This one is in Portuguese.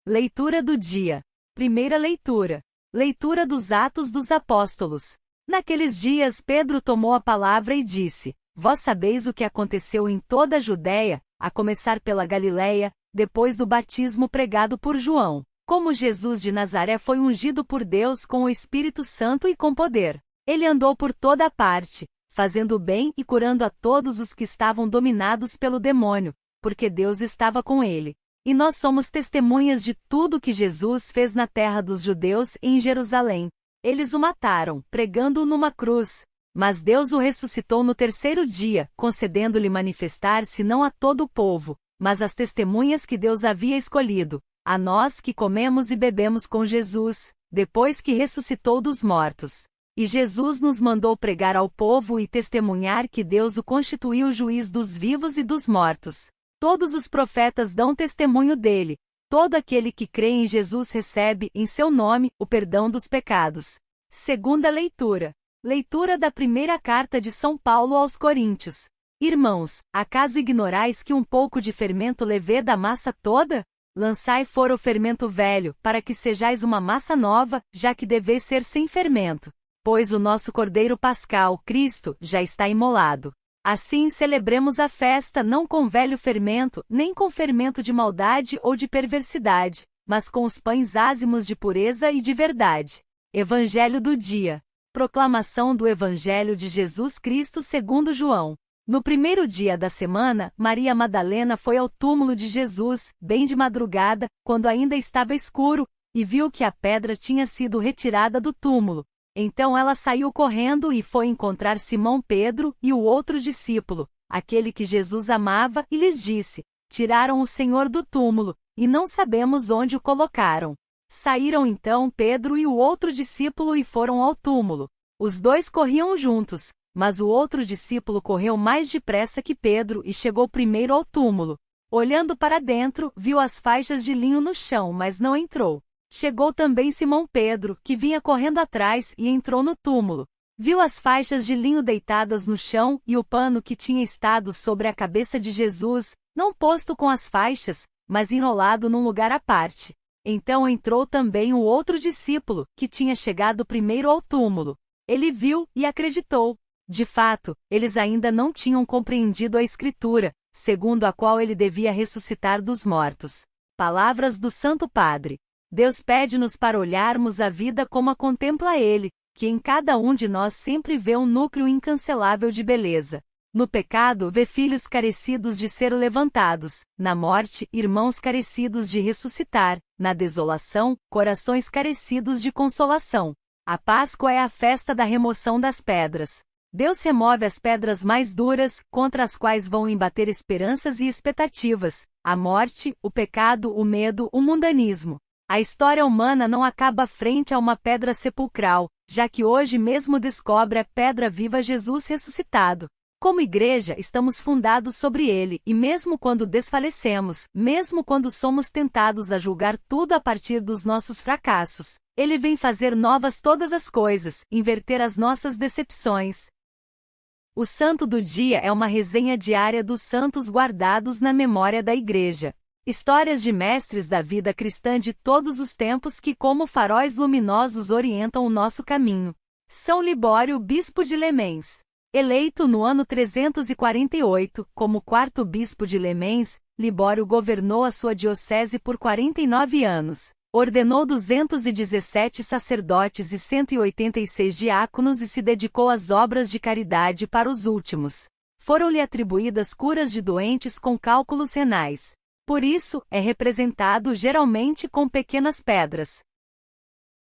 Leitura do dia. Primeira leitura. Leitura dos Atos dos Apóstolos. Naqueles dias Pedro tomou a palavra e disse: Vós sabeis o que aconteceu em toda a Judéia, a começar pela Galileia, depois do batismo pregado por João, como Jesus de Nazaré foi ungido por Deus com o Espírito Santo e com poder. Ele andou por toda a parte, fazendo o bem e curando a todos os que estavam dominados pelo demônio, porque Deus estava com ele. E nós somos testemunhas de tudo que Jesus fez na terra dos judeus e em Jerusalém. Eles o mataram, pregando-o numa cruz. Mas Deus o ressuscitou no terceiro dia, concedendo-lhe manifestar-se não a todo o povo, mas às testemunhas que Deus havia escolhido, a nós que comemos e bebemos com Jesus, depois que ressuscitou dos mortos. E Jesus nos mandou pregar ao povo e testemunhar que Deus o constituiu juiz dos vivos e dos mortos. Todos os profetas dão testemunho dele. Todo aquele que crê em Jesus recebe, em seu nome, o perdão dos pecados. Segunda leitura. Leitura da primeira carta de São Paulo aos Coríntios. Irmãos, acaso ignorais que um pouco de fermento leveda a massa toda? Lançai fora o fermento velho, para que sejais uma massa nova, já que deveis ser sem fermento. Pois o nosso Cordeiro Pascal, Cristo, já está imolado. Assim celebremos a festa não com velho fermento, nem com fermento de maldade ou de perversidade, mas com os pães ázimos de pureza e de verdade. Evangelho do dia. Proclamação do Evangelho de Jesus Cristo segundo João. No primeiro dia da semana, Maria Madalena foi ao túmulo de Jesus, bem de madrugada, quando ainda estava escuro, e viu que a pedra tinha sido retirada do túmulo. Então ela saiu correndo e foi encontrar Simão Pedro e o outro discípulo, aquele que Jesus amava, e lhes disse: Tiraram o Senhor do túmulo, e não sabemos onde o colocaram. Saíram então Pedro e o outro discípulo e foram ao túmulo. Os dois corriam juntos, mas o outro discípulo correu mais depressa que Pedro e chegou primeiro ao túmulo. Olhando para dentro, viu as faixas de linho no chão, mas não entrou. Chegou também Simão Pedro, que vinha correndo atrás, e entrou no túmulo. Viu as faixas de linho deitadas no chão e o pano que tinha estado sobre a cabeça de Jesus, não posto com as faixas, mas enrolado num lugar à parte. Então entrou também o outro discípulo, que tinha chegado primeiro ao túmulo. Ele viu e acreditou. De fato, eles ainda não tinham compreendido a Escritura, segundo a qual ele devia ressuscitar dos mortos. Palavras do Santo Padre. Deus pede-nos para olharmos a vida como a contempla Ele, que em cada um de nós sempre vê um núcleo incancelável de beleza. No pecado, vê filhos carecidos de ser levantados; na morte, irmãos carecidos de ressuscitar; na desolação, corações carecidos de consolação. A Páscoa é a festa da remoção das pedras. Deus remove as pedras mais duras, contra as quais vão embater esperanças e expectativas: a morte, o pecado, o medo, o mundanismo. A história humana não acaba frente a uma pedra sepulcral, já que hoje mesmo descobre a pedra viva Jesus ressuscitado. Como igreja, estamos fundados sobre ele, e mesmo quando desfalecemos, mesmo quando somos tentados a julgar tudo a partir dos nossos fracassos, ele vem fazer novas todas as coisas, inverter as nossas decepções. O Santo do Dia é uma resenha diária dos santos guardados na memória da igreja. Histórias de mestres da vida cristã de todos os tempos que, como faróis luminosos, orientam o nosso caminho. São Libório, bispo de Lemens. Eleito no ano 348, como quarto bispo de Lemens, Libório governou a sua diocese por 49 anos. Ordenou 217 sacerdotes e 186 diáconos e se dedicou às obras de caridade para os últimos. Foram-lhe atribuídas curas de doentes com cálculos renais. Por isso, é representado geralmente com pequenas pedras.